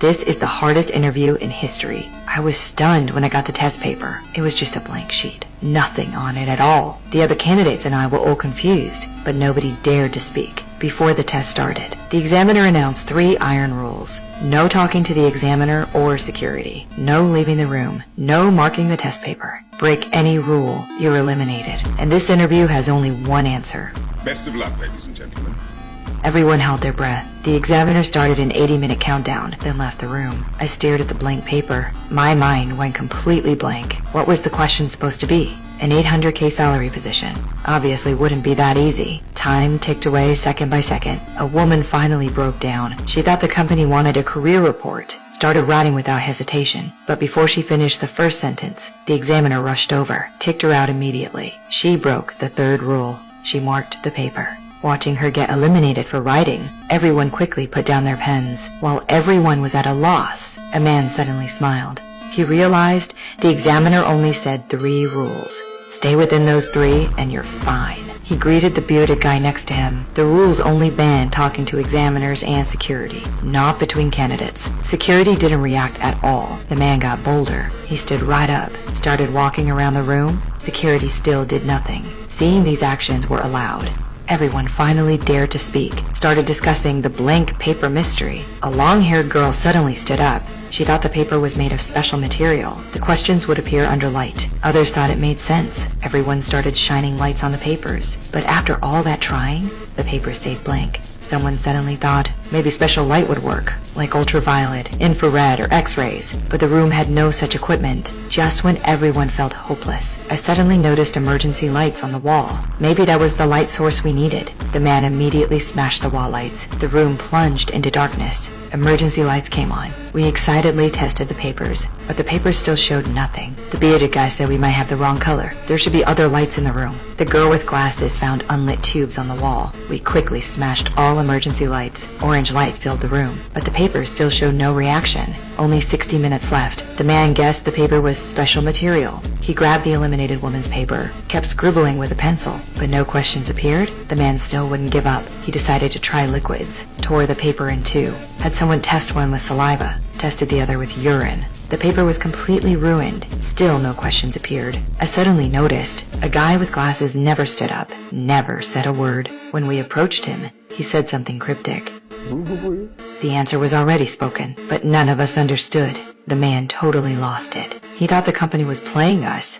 This is the hardest interview in history. I was stunned when I got the test paper. It was just a blank sheet. Nothing on it at all. The other candidates and I were all confused, but nobody dared to speak. Before the test started, the examiner announced 3 iron rules. No talking to the examiner or security. No leaving the room. No marking the test paper. Break any rule, you're eliminated. And this interview has only one answer. Best of luck, ladies and gentlemen. Everyone held their breath. The examiner started an 80-minute countdown, then left the room. I stared at the blank paper. My mind went completely blank. What was the question supposed to be? An $800K salary position. Obviously wouldn't be that easy. Time ticked away second by second. A woman finally broke down. She thought the company wanted a career report. Started writing without hesitation. But before she finished the first sentence, the examiner rushed over, kicked her out immediately. She broke the 3rd rule. She marked the paper. Watching her get eliminated for writing, everyone quickly put down their pens. While everyone was at a loss, a man suddenly smiled. He realized the examiner only said 3 rules. Stay within those 3 and you're fine. He greeted the bearded guy next to him. The rules only banned talking to examiners and security, not between candidates. Security didn't react at all. The man got bolder. He stood right up, started walking around the room. Security still did nothing. Seeing these actions were allowed. Everyone finally dared to speak, started discussing the blank paper mystery. A long-haired girl suddenly stood up. She thought the paper was made of special material. The questions would appear under light. Others thought it made sense. Everyone started shining lights on the papers. But after all that trying, the paper stayed blank. Someone suddenly thought maybe special light would work, like ultraviolet, infrared, or x-rays, but the room had no such equipment. Just when everyone felt hopeless, I suddenly noticed emergency lights on the wall. Maybe that was the light source we needed. The man immediately smashed the wall lights. The room plunged into darkness. Emergency lights came on. We excitedly tested the papers, but the papers still showed nothing. The bearded guy said we might have the wrong color. There should be other lights in the room. The girl with glasses found unlit tubes on the wall. We quickly smashed all emergency lights. Orange light filled the room, but the papers still showed no reaction. Only 60 minutes left. The man guessed the paper was special material. He grabbed the eliminated woman's paper, kept scribbling with a pencil, but no questions appeared. The man still wouldn't give up. He decided to try liquids, tore the paper in 2, had someone test one with saliva, tested the other with urine. The paper was completely ruined. Still no questions appeared. I suddenly noticed a guy with glasses never stood up, never said a word. When we approached him, he said something cryptic. The answer was already spoken, but none of us understood. The man totally lost it. He thought the company was playing us.